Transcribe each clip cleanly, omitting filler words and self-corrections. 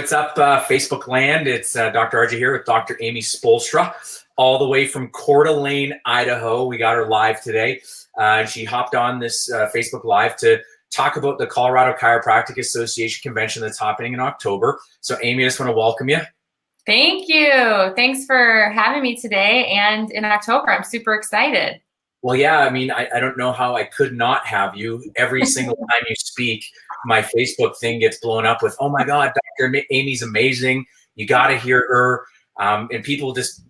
What's up, Facebook land? It's Dr. RJ here with Dr. Amy Spolstra, all the way from Coeur d'Alene, Idaho. We got her live today. And she hopped on this Facebook Live to talk about the Colorado Chiropractic Association convention that's happening in October. So, Amy, I just want to welcome you. Thank you. Thanks for having me today and in October. I'm super excited. Well, yeah, I mean, I don't know how I could not have you. Every single time you speak, my Facebook thing gets blown up with, oh my God, Dr. Amy's amazing. You got to hear her. And people just,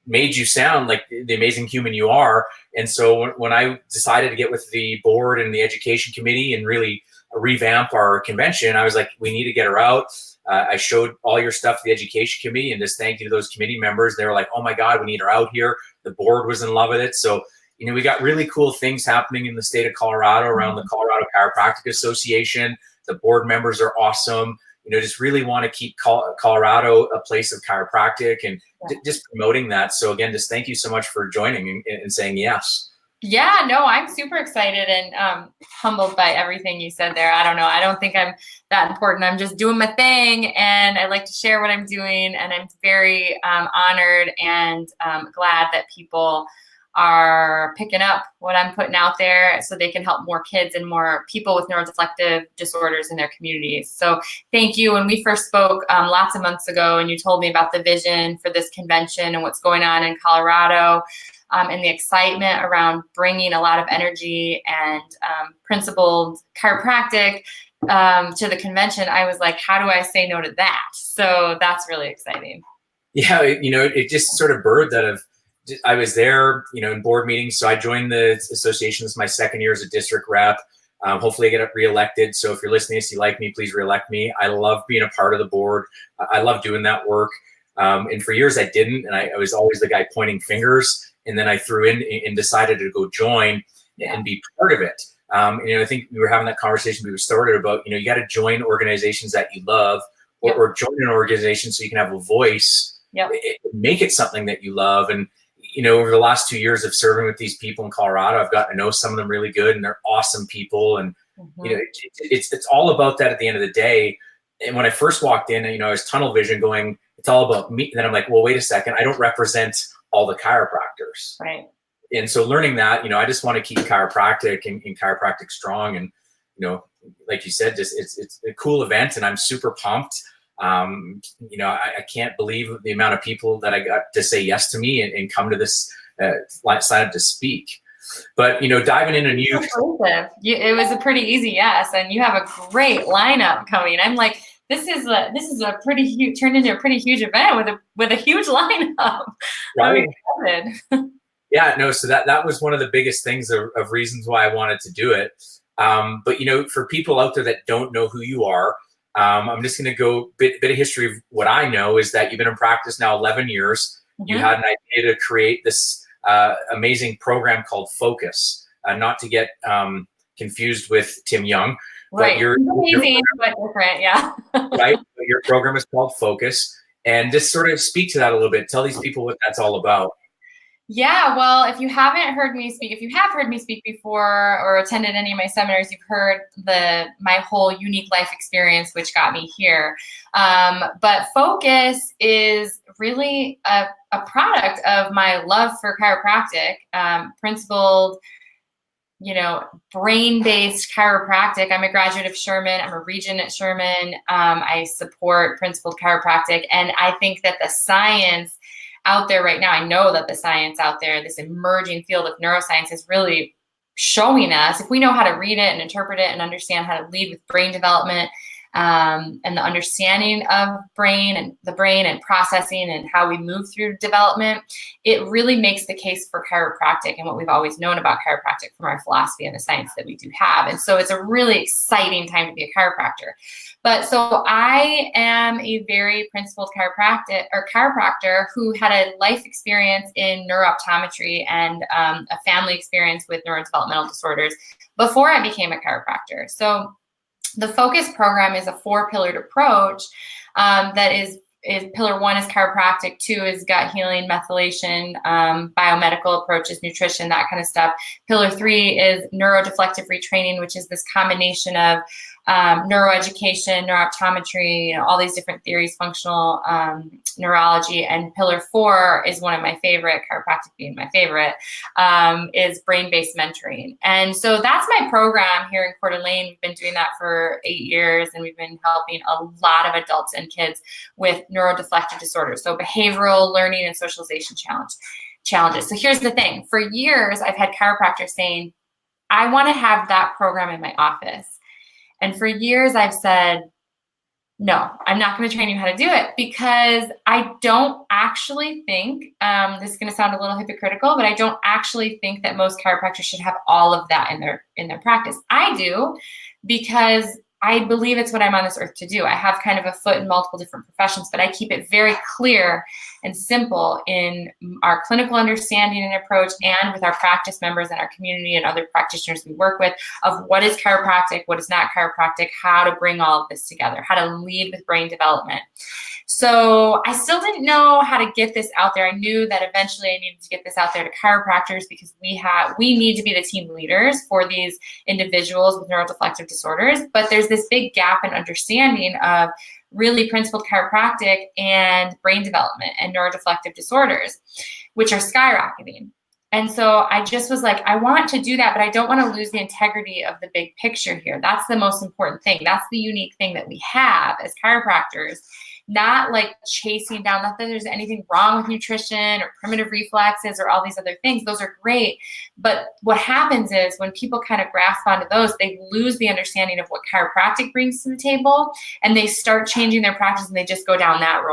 made you sound like the amazing human you are. And so when I decided to get with the board and the education committee and really revamp our convention, I was like, we need to get her out. I showed all your stuff to the education committee and just thank you to those committee members. They were like, oh my God, we need her out here. The board was in love with it. So, we got really cool things happening in the state of Colorado around the Colorado Chiropractic Association. The board members are awesome. Just really want to keep Colorado a place of chiropractic and just promoting that. So again, just thank you so much for joining and saying yes. Yeah, no, I'm super excited and humbled by everything you said there. I don't know. I don't think I'm that important. I'm just doing my thing and I like to share what I'm doing. And I'm very honored and glad that people are picking up what I'm putting out there so they can help more kids and more people with neurodeflective disorders in their communities. So thank you. When we first spoke lots of months ago and you told me about the vision for this convention and what's going on in Colorado and the excitement around bringing a lot of energy and principled chiropractic to the convention, I was like, how do I say no to that? So that's really exciting. Yeah, it just sort of birthed out of, I was there, in board meetings. So I joined the association. This is my second year as a district rep. Hopefully I get reelected. So if you're listening, if you like me, please reelect me. I love being a part of the board. I love doing that work. And for years I didn't. And I was always the guy pointing fingers. And then I threw in and decided to go join and be part of it. I think we were having that conversation we started about, you got to join organizations that you love or join an organization so you can have a voice, make it something that you love. And over the last 2 years of serving with these people in Colorado, I've gotten to know some of them really good and they're awesome people. And, it's all about that at the end of the day. And when I first walked in, I was tunnel vision going, it's all about me. And then I'm like, well, wait a second. I don't represent all the chiropractors. Right. And so learning that, I just want to keep chiropractic and chiropractic strong. And, like you said, just it's a cool event and I'm super pumped. I can't believe the amount of people that I got to say yes to me and come to this sign up to speak. But diving into new, it was a pretty easy yes, and you have a great lineup coming. I'm like, this is a pretty huge, turned into a pretty huge event with a huge lineup. Right. Yeah, no. So that was one of the biggest things of reasons why I wanted to do it. But for people out there that don't know who you are. I'm just going to go bit of history of what I know is that you've been in practice now 11 years. Mm-hmm. You had an idea to create this amazing program called Focus, not to get confused with Tim Young. Right. But amazing, but different, yeah. Right. But your program is called Focus. And just sort of speak to that a little bit. Tell these people what that's all about. Yeah, well, if you haven't heard me speak, if you have heard me speak before or attended any of my seminars, you've heard my whole unique life experience, which got me here. But Focus is really a product of my love for chiropractic, principled, brain-based chiropractic. I'm a graduate of Sherman. I'm a regent at Sherman. I support principled chiropractic. And I think that the science out there right now, I know that the science out there, this emerging field of neuroscience is really showing us, if we know how to read it and interpret it and understand how to lead with brain development and the understanding of the brain and processing and how we move through development, it really makes the case for chiropractic and what we've always known about chiropractic from our philosophy and the science that we do have. And so it's a really exciting time to be a chiropractor. But so I am a very principled chiropractor who had a life experience in neurooptometry and a family experience with neurodevelopmental disorders before I became a chiropractor. So the Focus program is a 4-pillared approach that is pillar 1 is chiropractic, 2 is gut healing, methylation, biomedical approaches, nutrition, that kind of stuff. Pillar 3 is neurodeflective retraining, which is this combination of neuroeducation, neurooptometry, all these different theories, functional neurology. And pillar 4 is one of my favorite, chiropractic being my favorite, is brain-based mentoring. And so that's my program here in Coeur d'Alene. We've been doing that for 8 years, and we've been helping a lot of adults and kids with neurodeflective disorders, so behavioral, learning, and socialization challenges. So here's the thing. For years, I've had chiropractors saying, I want to have that program in my office. And for years, I've said, no, I'm not going to train you how to do it, because I don't actually think, this is going to sound a little hypocritical, but I don't actually think that most chiropractors should have all of that in their practice. I do, because I believe it's what I'm on this earth to do. I have kind of a foot in multiple different professions, but I keep it very clear and simple in our clinical understanding and approach, and with our practice members and our community and other practitioners we work with, of what is chiropractic, what is not chiropractic, how to bring all of this together, how to lead with brain development. So I still didn't know how to get this out there. I knew that eventually I needed to get this out there to chiropractors, because we need to be the team leaders for these individuals with neurodeflective disorders. But there's this big gap in understanding of really principled chiropractic and brain development and neurodeflective disorders, which are skyrocketing. And so I just was like, I want to do that, but I don't want to lose the integrity of the big picture here. That's the most important thing. That's the unique thing that we have as chiropractors. Not like chasing down, not that there's anything wrong with nutrition or primitive reflexes or all these other things. Those are great. But what happens is when people kind of grasp onto those, they lose the understanding of what chiropractic brings to the table, and they start changing their practice, and they just go down that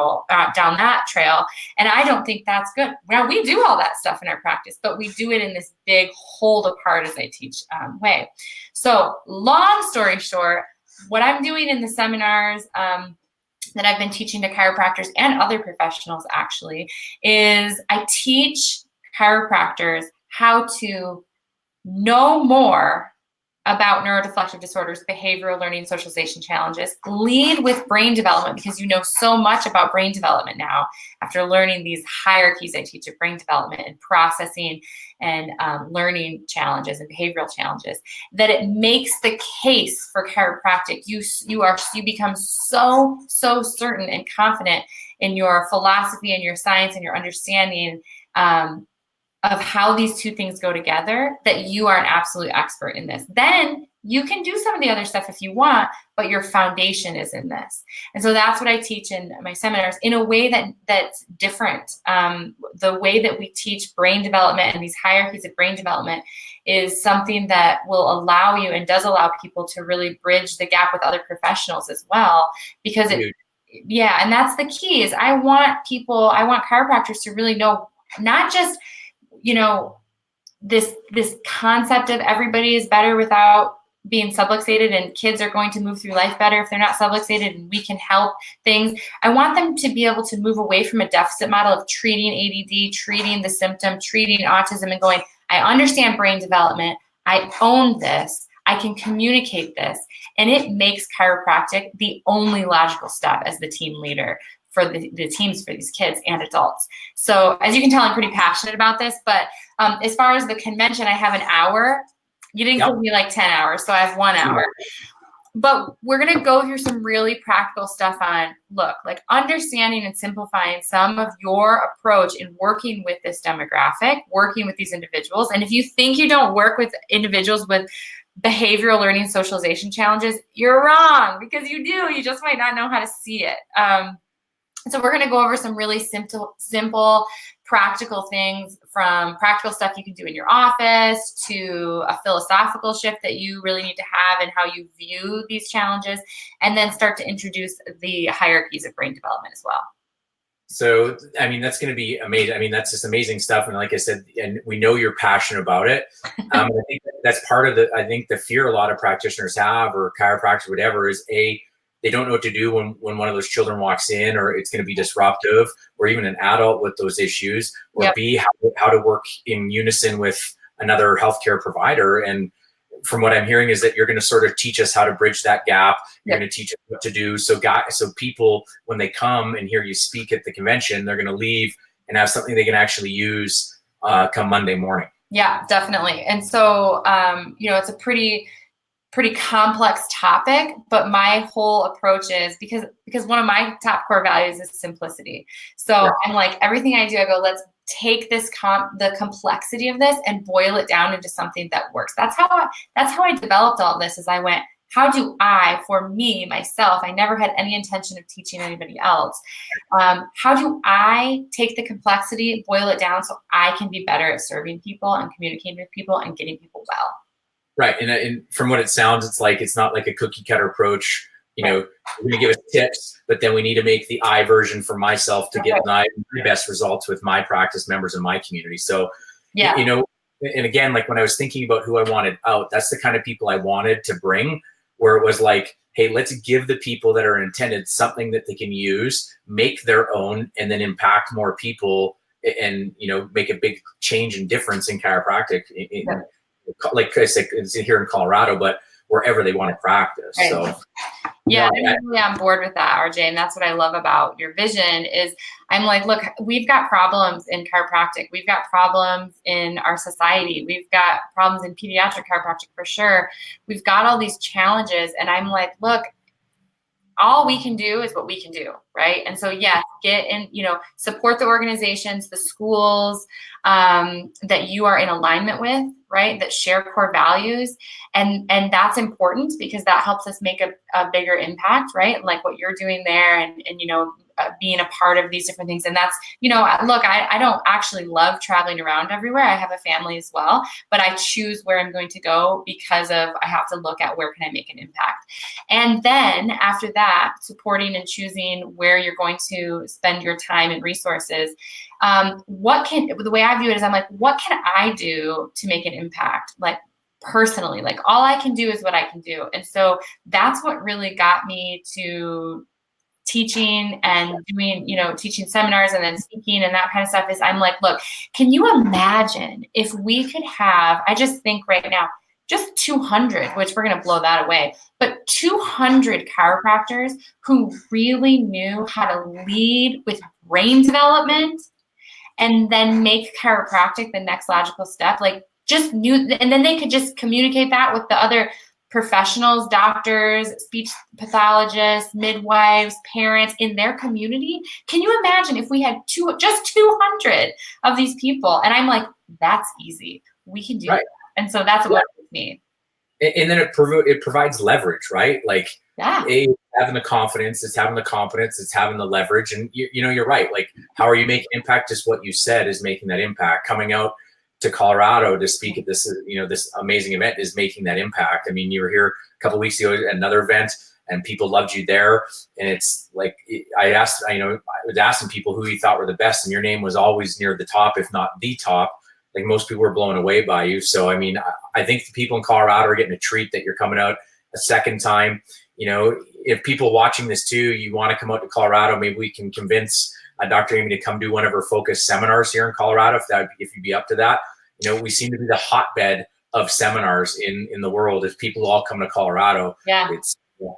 down that trail. And I don't think that's good. Now, we do all that stuff in our practice, but we do it in this big hold apart, as I teach, way. So long story short, what I'm doing in the seminars, that I've been teaching to chiropractors and other professionals actually, is I teach chiropractors how to know more about neurodeflective disorders, behavioral learning, socialization challenges, lead with brain development, because you know so much about brain development now after learning these hierarchies I teach of brain development and processing and learning challenges and behavioral challenges, that it makes the case for chiropractic. You become so certain and confident in your philosophy and your science and your understanding of how these two things go together, that you are an absolute expert in this. Then you can do some of the other stuff if you want, but your foundation is in this. And so that's what I teach in my seminars in a way that's different. The way that we teach brain development and these hierarchies of brain development is something that will allow you and does allow people to really bridge the gap with other professionals as well, because and that's the key. Is I want chiropractors to really know, not just this concept of everybody is better without being subluxated, and kids are going to move through life better if they're not subluxated, and we can help things. I want them to be able to move away from a deficit model of treating ADD, treating the symptom, treating autism, and going, I understand brain development. I own this. I can communicate this. And it makes chiropractic the only logical step as the team leader for the teams for these kids and adults. So as you can tell, I'm pretty passionate about this, but as far as the convention, I have an hour. You didn't give me like 10 hours, so I have 1 hour. But we're going to go through some really practical stuff on, like understanding and simplifying some of your approach in working with this demographic, working with these individuals. And if you think you don't work with individuals with behavioral learning socialization challenges, you're wrong, because you do. You just might not know how to see it. So we're going to go over some really simple, practical things, from practical stuff you can do in your office to a philosophical shift that you really need to have in how you view these challenges, and then start to introduce the hierarchies of brain development as well. So, I mean, that's going to be amazing. I mean, that's just amazing stuff. And like I said, and we know you're passionate about it. I think that's part of the fear a lot of practitioners have, or chiropractors, whatever, is they don't know what to do when one of those children walks in, or it's going to be disruptive, or even an adult with those issues, or B, how to work in unison with another healthcare provider. And from what I'm hearing is that you're going to sort of teach us how to bridge that gap. You're going to teach us what to do. So people, when they come and hear you speak at the convention, they're going to leave and have something they can actually use come Monday morning. Yeah, definitely. And so, it's a pretty pretty complex topic, but my whole approach is because one of my top core values is simplicity. So I'm like, everything I do, I go, let's take this the complexity of this and boil it down into something that works. That's how I developed all this. Is I went, how do I, for me, myself, I never had any intention of teaching anybody else. How do I take the complexity, boil it down so I can be better at serving people and communicating with people and getting people well? Right. And from what it sounds, it's like, it's not like a cookie cutter approach. You know, we're going to give us tips, but then we need to make the I version for myself to get my best results with my practice members in my community. So, you know, and again, like when I was thinking about who I wanted out, that's the kind of people I wanted to bring, where it was like, hey, let's give the people that are intended something that they can use, make their own, and then impact more people and, you know, make a big change and difference in chiropractic. Like I said, it's here in Colorado, but wherever they want to practice. Right. So yeah, I'm really on board with that, RJ. And that's what I love about your vision is I'm like, look, we've got problems in chiropractic. We've got problems in our society. We've got problems in pediatric chiropractic for sure. We've got all these challenges. And I'm like, look, all we can do is what we can do, right? And so, yes, get in, you know, support the organizations, the schools that you are in alignment with, right? That share core values. And that's important because that helps us make a bigger impact, right? Like what you're doing there and you know, being a part of these different things. And that's, you know, look, I don't actually love traveling around everywhere. I have a family as well, but I choose where I'm going to go because of, I have to look at where can I make an impact. And then after that, supporting and choosing where you're going to spend your time and resources. The way I view it is I'm like, what can I do to make an impact? Like personally, like all I can do is what I can do. And so that's what really got me to teaching and doing, you know, teaching seminars and then speaking and that kind of stuff is I'm like, look, can you imagine if we could have, I just think right now, just 200, which we're going to blow that away, but 200 chiropractors who really knew how to lead with brain development and then make chiropractic the next logical step, like just knew, and then they could just communicate that with the other professionals, doctors, speech pathologists, midwives, parents in their community. Can you imagine if we had just 200 of these people? And I'm like, that's easy. We can do that. And so that's what it me. And then it provides leverage, right? Like, having the confidence, it's having the competence, it's having the leverage. And you know, you're right. Like, how are you making impact? Just what you said is making that impact. Coming out to Colorado to speak at this, you know, this amazing event is making that impact. I mean, you were here a couple of weeks ago at another event and people loved you there. And it's like, I was asking people who you thought were the best and your name was always near the top, if not the top. Like most people were blown away by you. So, I mean, I think the people in Colorado are getting a treat that you're coming out a second time. You know, if people watching this too, you want to come out to Colorado, maybe we can convince Dr. Amy to come do one of her focus seminars here in Colorado, if you'd be up to that. You know, we seem to be the hotbed of seminars in the world. If people all come to Colorado, it's, you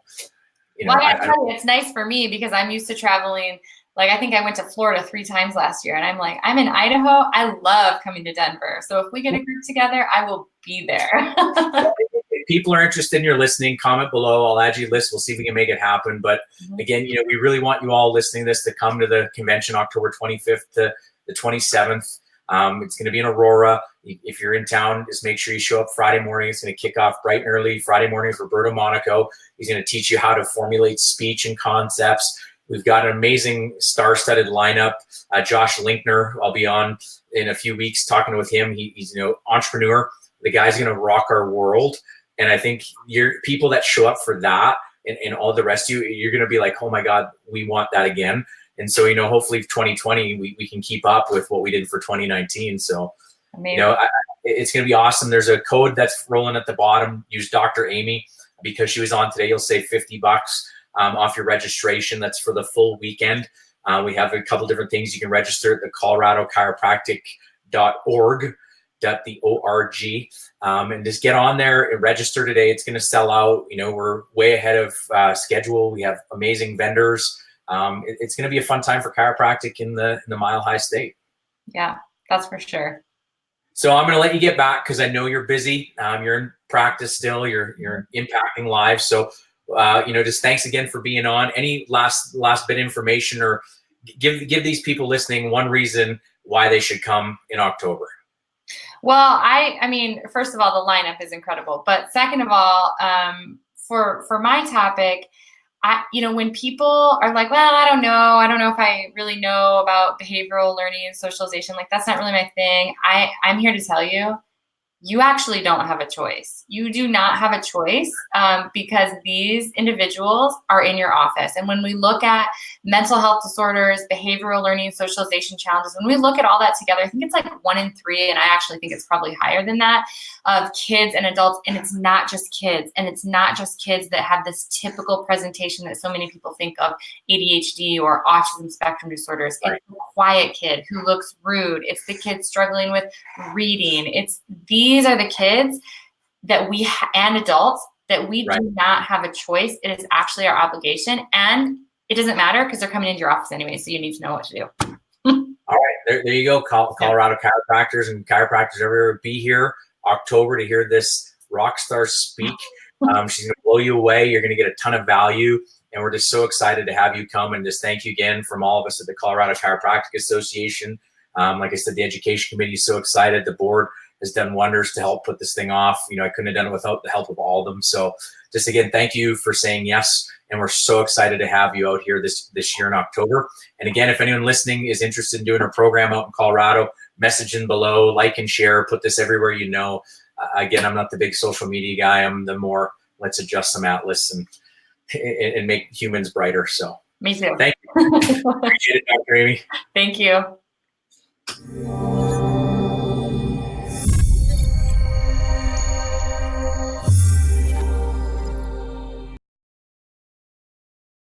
know, well, I tell you, it's nice for me because I'm used to traveling. Like, I think I went to Florida 3 times last year and I'm like, I'm in Idaho. I love coming to Denver. So if we get a group together, I will be there. If people are interested and you're listening, comment below. I'll add you a list. We'll see if we can make it happen. But again, you know, we really want you all listening to this to come to the convention October 25th to the 27th. It's going to be in Aurora. If you're in town, just make sure you show up Friday morning. It's going to kick off bright and early Friday morning with Roberto Monaco. He's going to teach you how to formulate speech and concepts. We've got an amazing star-studded lineup. Josh Linkner, I'll be on in a few weeks talking with him. He's, you know, entrepreneur. The guy's going to rock our world. And I think people that show up for that and all the rest of you, you're going to be like, oh my God, we want that again. And so, you know, hopefully 2020, we can keep up with what we did for 2019. So, amazing. You know, it's going to be awesome. There's a code that's rolling at the bottom. Use Dr. Amy because she was on today. You'll save $50 off your registration. That's for the full weekend. We have a couple different things. You can register at the coloradochiropractic.org. And just get on there and register today. It's going to sell out. You know, we're way ahead of schedule. We have amazing vendors. It's going to be a fun time for chiropractic in the Mile High State. Yeah, that's for sure. So I'm going to let you get back because I know you're busy. You're in practice still. You're impacting lives. So, just thanks again for being on. Any last bit of information, or give these people listening one reason why they should come in October. Well, I mean, first of all, the lineup is incredible. But second of all, for my topic, when people are like, well, I don't know if I really know about behavioral learning and socialization, like that's not really my thing. I'm here to tell you, you actually don't have a choice. You do not have a choice because these individuals are in your office. And when we look at mental health disorders, behavioral learning, socialization challenges, when we look at all that together, I think it's like 1 in 3, and I actually think it's probably higher than that, of kids and adults. And it's not just kids. And it's not just kids that have this typical presentation that so many people think of, ADHD or autism spectrum disorders. Right. It's the quiet kid who looks rude. It's the kid struggling with reading. These are the kids that and adults that we do not have a choice. It is actually our obligation, and it doesn't matter because they're coming into your office anyway. So you need to know what to do. All right, there you go. Colorado chiropractors and chiropractors everywhere. Be here October to hear this rock star speak. She's going to blow you away. You're going to get a ton of value, and we're just so excited to have you come. And just thank you again from all of us at the Colorado Chiropractic Association. Like I said, the education committee is so excited. The board has done wonders to help put this thing off. I couldn't have done it without the help of all of them. So just again, thank you for saying yes. And we're so excited to have you out here this year in October. And again, if anyone listening is interested in doing a program out in Colorado, message in below, like and share, put this everywhere you know. Again, I'm not the big social media guy. I'm the more let's adjust some atlas and make humans brighter. So me too. Thank you. Appreciate it, Dr. Amy. Thank you.